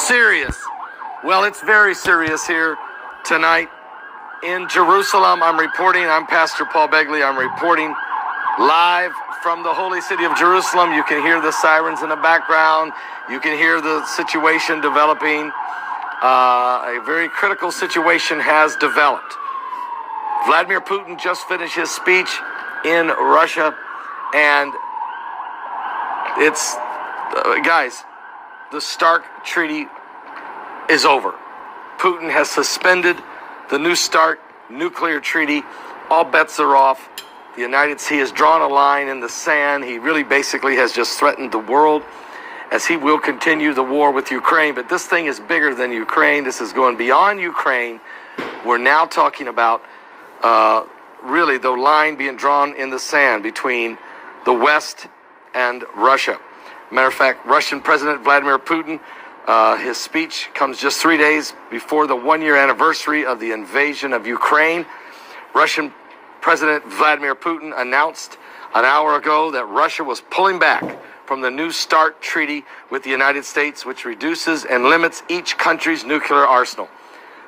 serious? Well, it's very serious here tonight in Jerusalem. I'm Pastor Paul Begley. I'm reporting live from the holy city of Jerusalem. You can hear the sirens in the background. You can hear the situation developing. A very critical situation has developed. Vladimir Putin just finished his speech in Russia, and it's, guys, the START treaty is over. Putin has suspended the New START nuclear treaty. All bets are off. The United States has drawn a line in the sand. He really basically has just threatened the world, as he will continue the war with Ukraine. But this thing is bigger than Ukraine. This is going beyond Ukraine. We're now talking about really the line being drawn in the sand between the West and Russia. Matter of fact, Russian President Vladimir Putin, his speech comes just 3 days before the one-year anniversary of the invasion of Ukraine. Russian President Vladimir Putin announced an hour ago that Russia was pulling back from the New START treaty with the United States, which reduces and limits each country's nuclear arsenal.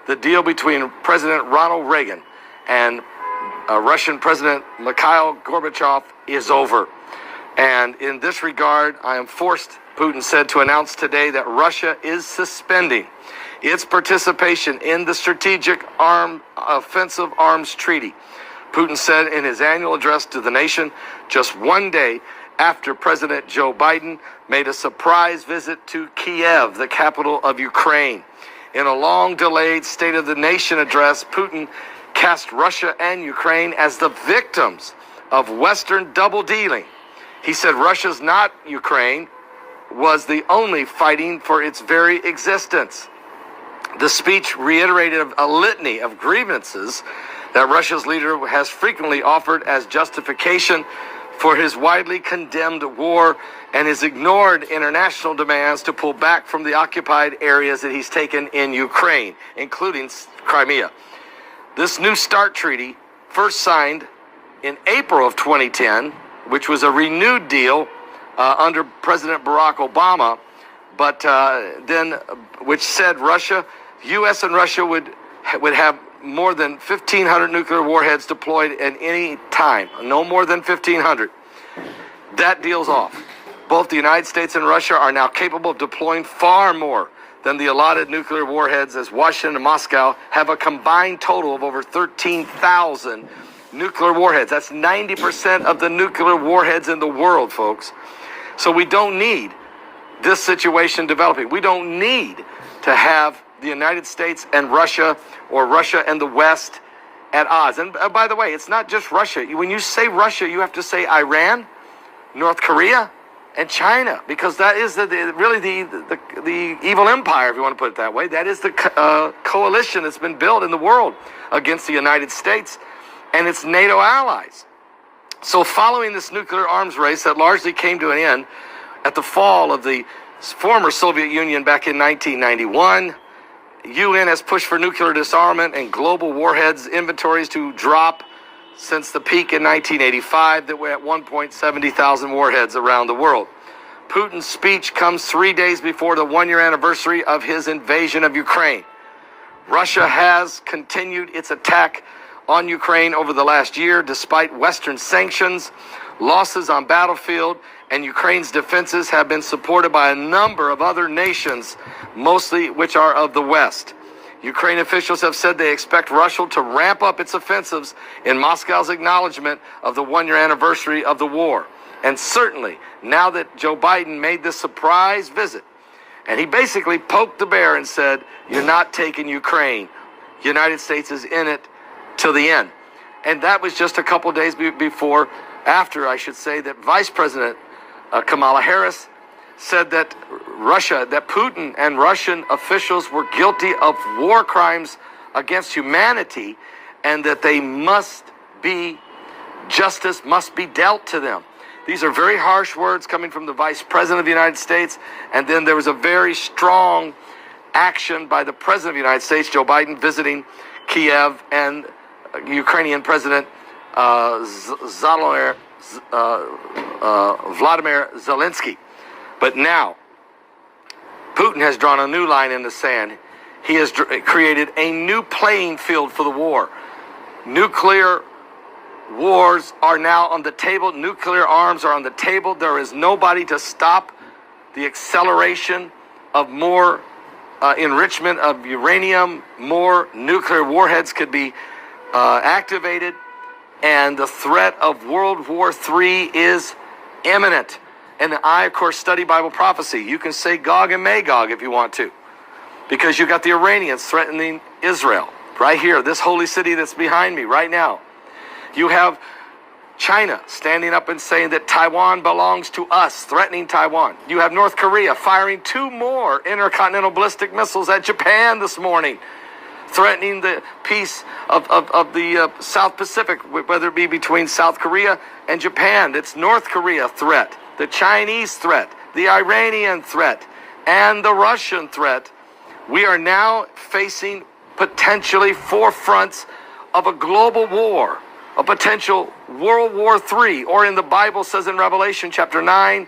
The deal between President Ronald Reagan and Russian President Mikhail Gorbachev is over. And in this regard, I am forced, Putin said, to announce today that Russia is suspending its participation in the Strategic Offensive Arms Treaty. Putin said in his annual address to the nation just one day after President Joe Biden made a surprise visit to Kiev, the capital of Ukraine. In a long-delayed State of the Nation address, Putin cast Russia and Ukraine as the victims of Western double-dealing. He said Russia's not Ukraine was the only fighting for its very existence. The speech reiterated a litany of grievances that Russia's leader has frequently offered as justification for his widely condemned war and his ignored international demands to pull back from the occupied areas that he's taken in Ukraine, including Crimea. This New START treaty, first signed in April of 2010, which was a renewed deal under President Barack Obama, but then which said U.S. and Russia would have more than 1,500 nuclear warheads deployed at any time, no more than 1,500. That deal's off. Both the United States and Russia are now capable of deploying far more than the allotted nuclear warheads, as Washington and Moscow have a combined total of over 13,000 nuclear warheads. That's 90% of the nuclear warheads in the world, folks. So we don't need this situation developing. We don't need to have the United States and Russia, or Russia and the West, at odds. And by the way, it's not just Russia. When you say Russia, you have to say Iran, North Korea, and China, because that is really the evil empire, if you want to put it that way. That is the coalition that's been built in the world against the United States and its NATO allies. So following this nuclear arms race that largely came to an end at the fall of the former Soviet Union back in 1991, UN has pushed for nuclear disarmament and global warheads inventories to drop since the peak in 1985 that were at 1,70,000 warheads around the world. Putin's speech comes 3 days before the one-year anniversary of his invasion of Ukraine. Russia has continued its attack on Ukraine over the last year, despite Western sanctions, losses on battlefield, and Ukraine's defenses have been supported by a number of other nations, mostly which are of the West. Ukraine officials have said they expect Russia to ramp up its offensives in Moscow's acknowledgement of the one-year anniversary of the war. And certainly, now that Joe Biden made this surprise visit, and he basically poked the bear and said, "You're not taking Ukraine. United States is in it till the end." And that was just a couple days after that Vice President Kamala Harris said that Putin and Russian officials were guilty of war crimes against humanity, and that justice must be dealt to them. These are very harsh words coming from the Vice President of the United States. And then there was a very strong action by the President of the United States, Joe Biden, visiting Kiev, and Ukrainian President Vladimir Zelensky. But now, Putin has drawn a new line in the sand. He has created a new playing field for the war. Nuclear wars are now on the table. Nuclear arms are on the table. There is nobody to stop the acceleration of more enrichment of uranium. More nuclear warheads could be activated. And the threat of World War III is imminent. And I, of course, study Bible prophecy. You can say Gog and Magog if you want to, because you got the Iranians threatening Israel right here, this holy city that's behind me right now. You have China standing up and saying that Taiwan belongs to us, threatening Taiwan. You have North Korea firing 2 more intercontinental ballistic missiles at Japan this morning, threatening the peace of the South Pacific, whether it be between South Korea and Japan. It's North Korea threat, the Chinese threat, the Iranian threat, and the Russian threat. We are now facing potentially 4 fronts of a global war, a potential World War III, or in the Bible says in Revelation chapter 9,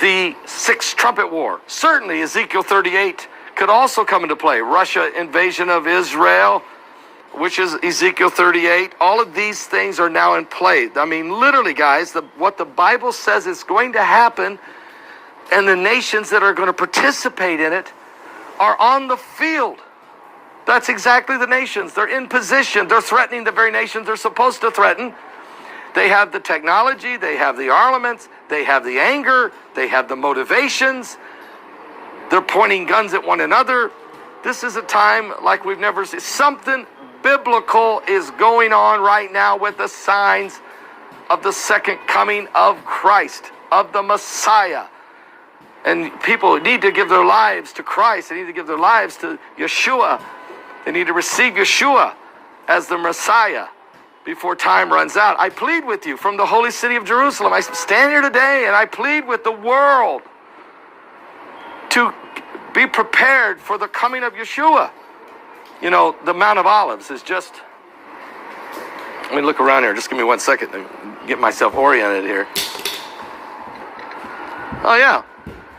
the 6th trumpet war. Certainly Ezekiel 38 could also come into play. Russia invasion of Israel, which is Ezekiel 38. All of these things are now in play. I mean, literally, guys, what the Bible says is going to happen, and the nations that are going to participate in it are on the field. That's exactly the nations. They're in position. They're threatening the very nations they're supposed to threaten. They have the technology. They have the armaments. They have the anger. They have the motivations. They're pointing guns at one another. This is a time like we've never seen. Something biblical is going on right now with the signs of the second coming of Christ, of the Messiah. And people need to give their lives to Christ. They need to give their lives to Yeshua. They need to receive Yeshua as the Messiah before time runs out. I plead with you from the holy city of Jerusalem. I stand here today and I plead with the world to be prepared for the coming of Yeshua. You know, the Mount of Olives is just... Let me look around here. Just give me 1 second to get myself oriented here. Oh, yeah.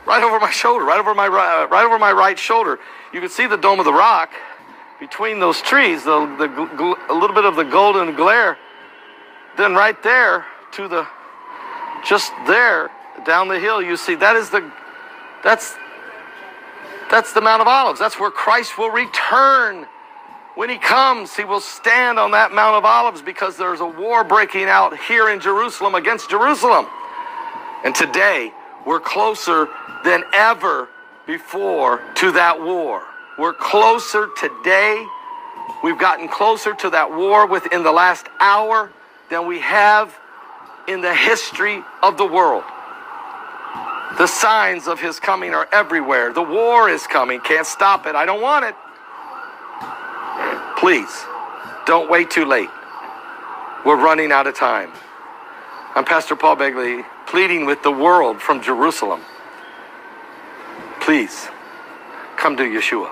Right over my shoulder, right over my right shoulder. You can see the Dome of the Rock. Between those trees, a little bit of the golden glare. Then right there to the, just there down the hill, you see that's the Mount of Olives. That's where Christ will return. When he comes, he will stand on that Mount of Olives because there's a war breaking out here in Jerusalem against Jerusalem. And today, we're closer than ever before to that war. We're closer today. We've gotten closer to that war within the last hour than we have in the history of the world. The signs of his coming are everywhere. The war is coming. Can't stop it. I don't want it. Please, don't wait too late. We're running out of time. I'm Pastor Paul Begley, pleading with the world from Jerusalem. Please, come to Yeshua.